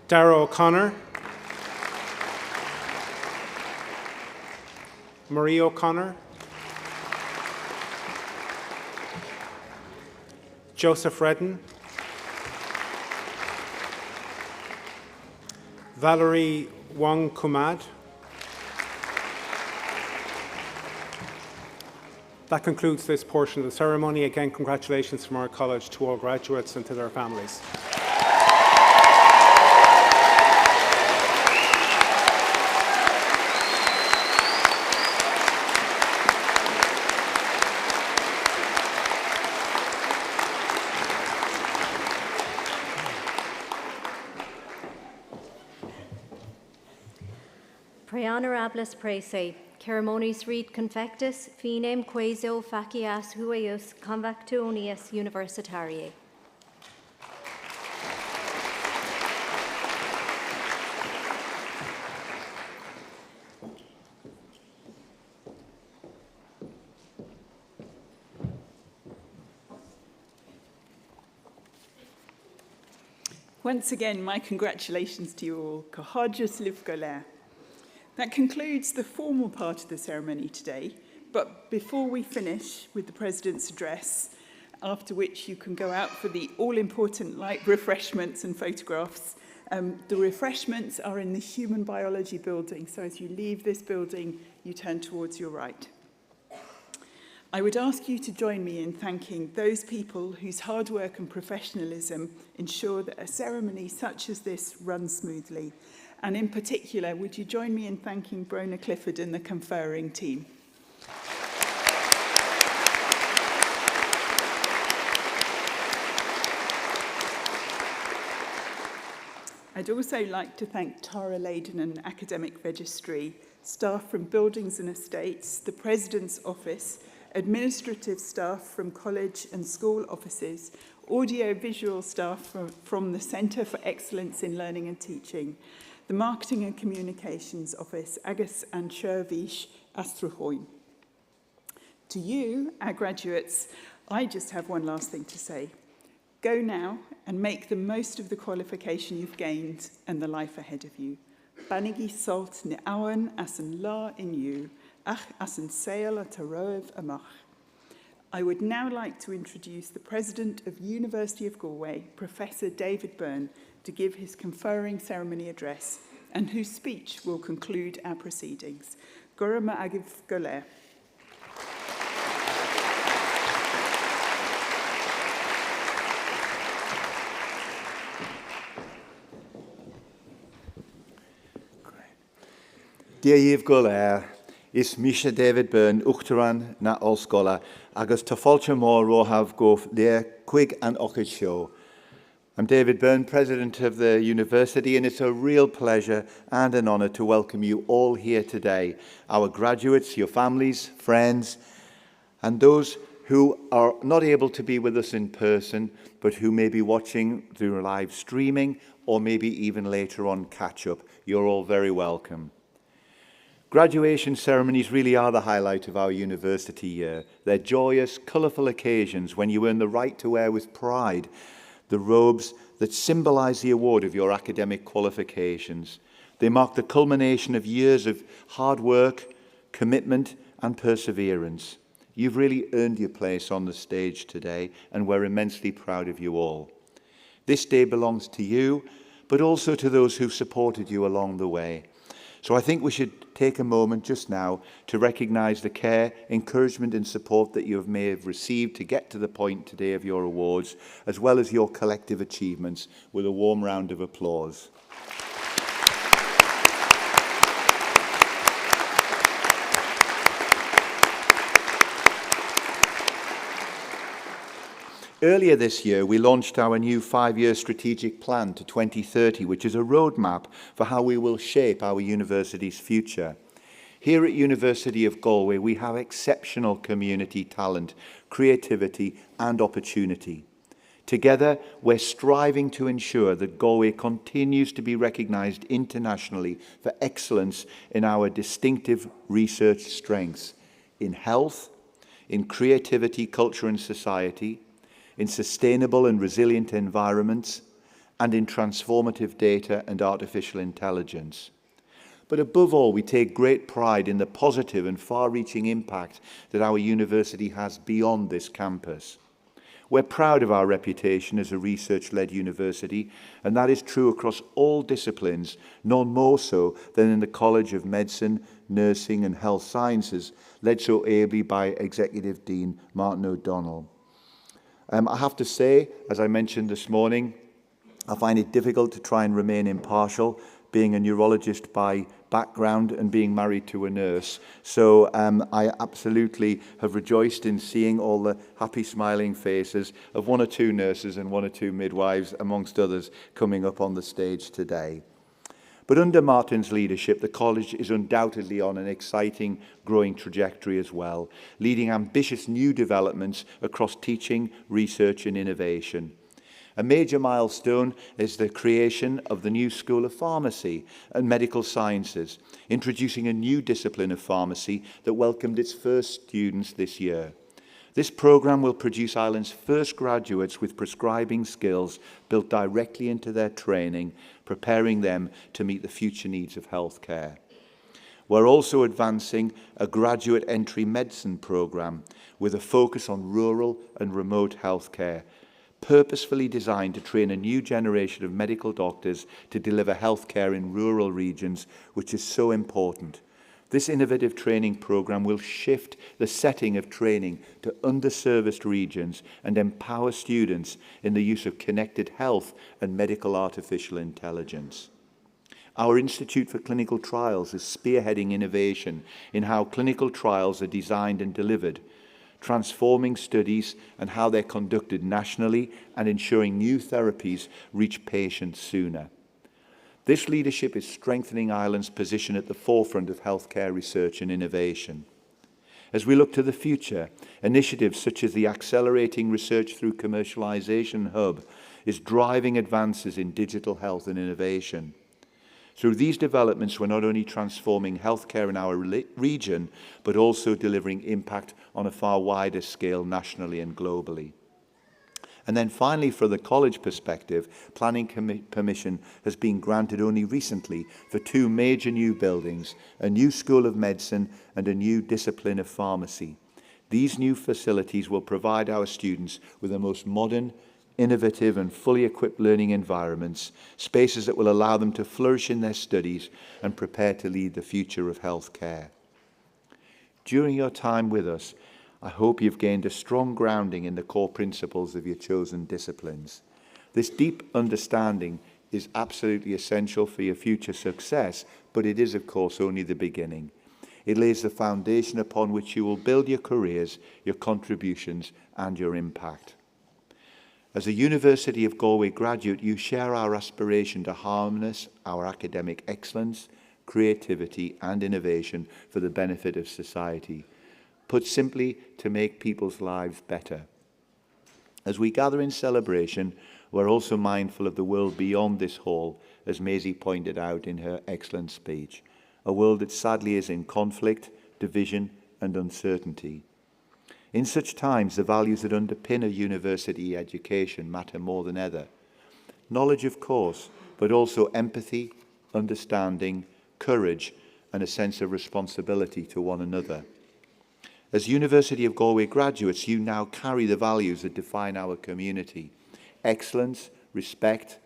[SPEAKER 4] Dara O'Connor, Marie O'Connor, Joseph Redden, Valerie Wong Kumad, That concludes this portion of the ceremony. Again, congratulations from our college to all graduates and to their families.
[SPEAKER 3] Pre honorables praese, ceremonies read confectus, finem queso facias hueus convactonius universitariae.
[SPEAKER 1] Once again, my congratulations to you all. Cohodges liv golare. That concludes the formal part of the ceremony today, but before we finish with the President's address, after which you can go out for the all-important light refreshments and photographs, the refreshments are in the Human Biology building, so as you leave this building, you turn towards your right. I would ask you to join me in thanking those people whose hard work and professionalism ensure that a ceremony such as this runs smoothly. And in particular, would you join me in thanking Brona Clifford and the conferring team? I'd also like to thank Tara Layden and Academic Registry, staff from Buildings and Estates, the President's Office, administrative staff from college and school offices, audio-visual staff from the Centre for Excellence in Learning and Teaching, the Marketing and Communications Office, agus and Shervish Astruhoin. To you, our graduates, I just have one last thing to say. Go now and make the most of the qualification you've gained and the life ahead of you. Banigi salt ne awan as an la in you, ach as an sail at a rove amach. I would now like to introduce the President of University of Galway, Professor David Byrne, to give his conferring ceremony address, and whose speech will conclude our proceedings. Gurama Agiv Golare.
[SPEAKER 5] Díomh Golare, is Misha David Byrne uchtaran na Olscola, agus tafalcha mór rohav gof le quig and ochid show. I'm David Byrne, President of the University, and it's a real pleasure and an honour to welcome you all here today, our graduates, your families, friends, and those who are not able to be with us in person, but who may be watching through live streaming or maybe even later on catch-up. You're all very welcome. Graduation ceremonies really are the highlight of our university year. They're joyous, colourful occasions when you earn the right to wear with pride the robes that symbolise the award of your academic qualifications. They mark the culmination of years of hard work, commitment and perseverance. You've really earned your place on the stage today, and we're immensely proud of you all. This day belongs to you, but also to those who've supported you along the way. So I think we should take a moment just now to recognise the care, encouragement and support that you may have received to get to the point today of your awards, as well as your collective achievements, with a warm round of applause. Earlier this year, we launched our new 5-year strategic plan to 2030, which is a roadmap for how we will shape our university's future. Here at University of Galway, we have exceptional community talent, creativity and opportunity. Together, we're striving to ensure that Galway continues to be recognised internationally for excellence in our distinctive research strengths in health, in creativity, culture and society, in sustainable and resilient environments, and in transformative data and artificial intelligence. But above all, we take great pride in the positive and far-reaching impact that our university has beyond this campus. We're proud of our reputation as a research-led university, and that is true across all disciplines, none more so than in the College of Medicine, Nursing and Health Sciences, led so ably by Executive Dean Martin O'Donnell. I have to say, as I mentioned this morning, I find it difficult to try and remain impartial, being a neurologist by background and being married to a nurse. So I absolutely have rejoiced in seeing all the happy smiling faces of one or two nurses and one or two midwives, amongst others, coming up on the stage today. But under Martin's leadership, the college is undoubtedly on an exciting, growing trajectory as well, leading ambitious new developments across teaching, research and innovation. A major milestone is the creation of the new School of Pharmacy and Medical Sciences, introducing a new discipline of pharmacy that welcomed its first students this year. This programme will produce Ireland's first graduates with prescribing skills built directly into their training, preparing them to meet the future needs of healthcare. We're also advancing a graduate entry medicine programme with a focus on rural and remote healthcare, purposefully designed to train a new generation of medical doctors to deliver healthcare in rural regions, which is so important. This innovative training programme will shift the setting of training to underserviced regions and empower students in the use of connected health and medical artificial intelligence. Our Institute for Clinical Trials is spearheading innovation in how clinical trials are designed and delivered, transforming studies and how they're conducted nationally and ensuring new therapies reach patients sooner. This leadership is strengthening Ireland's position at the forefront of healthcare research and innovation. As we look to the future, initiatives such as the Accelerating Research Through Commercialisation Hub is driving advances in digital health and innovation. Through these developments, we're not only transforming healthcare in our region, but also delivering impact on a far wider scale nationally and globally. And then finally, from the college perspective, planning permission has been granted only recently for two major new buildings, a new School of Medicine and a new discipline of pharmacy. These new facilities will provide our students with the most modern, innovative and fully equipped learning environments, spaces that will allow them to flourish in their studies and prepare to lead the future of healthcare. During your time with us, I hope you've gained a strong grounding in the core principles of your chosen disciplines. This deep understanding is absolutely essential for your future success, but it is, of course, only the beginning. It lays the foundation upon which you will build your careers, your contributions, and your impact. As a University of Galway graduate, you share our aspiration to harness our academic excellence, creativity, and innovation for the benefit of society. Put simply, to make people's lives better. As we gather in celebration, we're also mindful of the world beyond this hall, as Maisie pointed out in her excellent speech. A world that sadly is in conflict, division, and uncertainty. In such times, the values that underpin a university education matter more than ever. Knowledge, of course, but also empathy, understanding, courage, and a sense of responsibility to one another. As University of Galway graduates, you now carry the values that define our community: excellence, respect,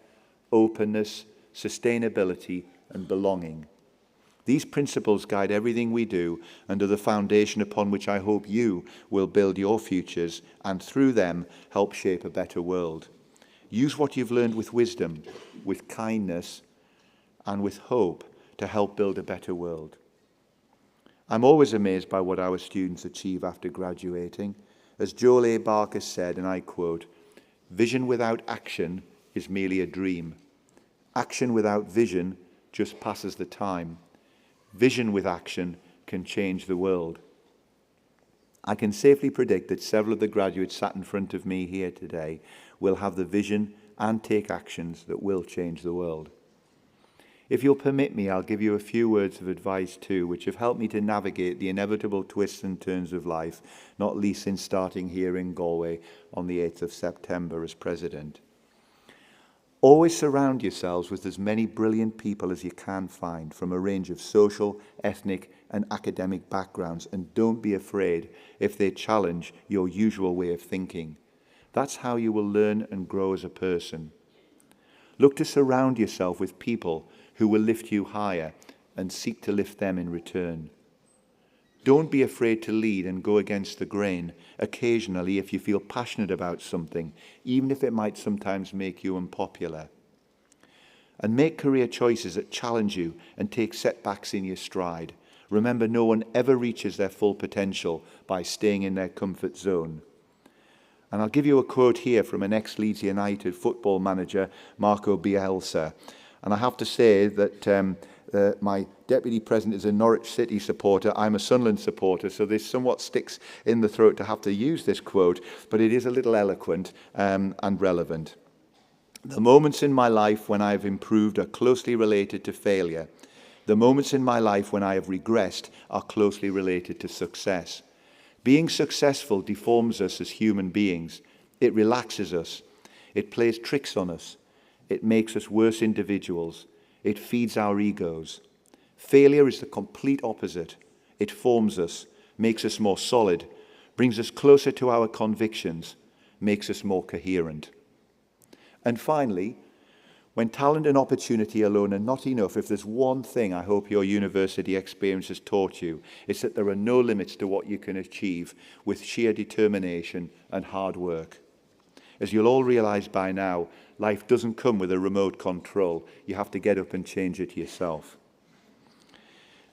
[SPEAKER 5] openness, sustainability, and belonging. These principles guide everything we do and are the foundation upon which I hope you will build your futures and through them help shape a better world. Use what you've learned with wisdom, with kindness, and with hope to help build a better world. I'm always amazed by what our students achieve after graduating. As Joel A. Barker said, and I quote, "Vision without action is merely a dream. Action without vision just passes the time. Vision with action can change the world." I can safely predict that several of the graduates sat in front of me here today will have the vision and take actions that will change the world. If you'll permit me, I'll give you a few words of advice too, which have helped me to navigate the inevitable twists and turns of life, not least since starting here in Galway on the 8th of September as president. Always surround yourselves with as many brilliant people as you can find from a range of social, ethnic, and academic backgrounds, and don't be afraid if they challenge your usual way of thinking. That's how you will learn and grow as a person. Look to surround yourself with people who will lift you higher and seek to lift them in return. Don't be afraid to lead and go against the grain occasionally if you feel passionate about something, even if it might sometimes make you unpopular. And make career choices that challenge you and take setbacks in your stride. Remember, no one ever reaches their full potential by staying in their comfort zone. And I'll give you a quote here from an ex-Leeds United football manager, Marco Bielsa. And I have to say that my deputy president is a Norwich City supporter. I'm a Sunderland supporter, so this somewhat sticks in the throat to have to use this quote, but it is a little eloquent and relevant. The moments in my life when I have improved are closely related to failure. The moments in my life when I have regressed are closely related to success. Being successful deforms us as human beings. It relaxes us. It plays tricks on us. It makes us worse individuals. It feeds our egos. Failure is the complete opposite. It forms us, makes us more solid, brings us closer to our convictions, makes us more coherent. And finally, when talent and opportunity alone are not enough, if there's one thing I hope your university experience has taught you, it's that there are no limits to what you can achieve with sheer determination and hard work. As you'll all realise by now, life doesn't come with a remote control. You have to get up and change it yourself.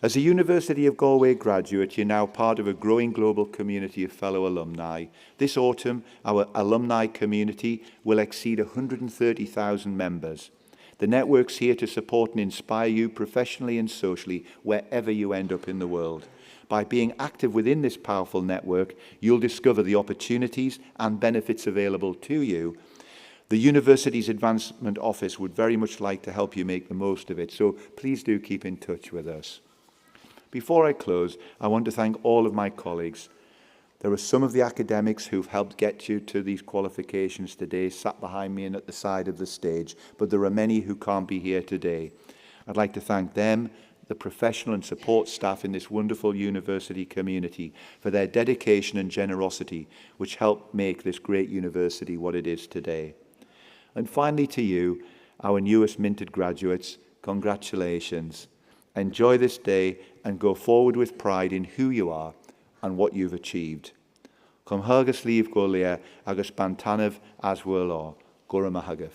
[SPEAKER 5] As a University of Galway graduate, you're now part of a growing global community of fellow alumni. This autumn, our alumni community will exceed 130,000 members. The network's here to support and inspire you professionally and socially wherever you end up in the world. By being active within this powerful network, you'll discover the opportunities and benefits available to you. The university's Advancement Office would very much like to help you make the most of it, so please do keep in touch with us. Before I close, I want to thank all of my colleagues. There are some of the academics who've helped get you to these qualifications today, sat behind me and at the side of the stage, but there are many who can't be here today. I'd like to thank them, the professional and support staff in this wonderful university community, for their dedication and generosity, which helped make this great university what it is today. And finally to you, our newest minted graduates, congratulations. Enjoy this day and go forward with pride in who you are and what you've achieved. Come hagus líomh go léir agus bantanamh as bhfuil á. Gura maithagah.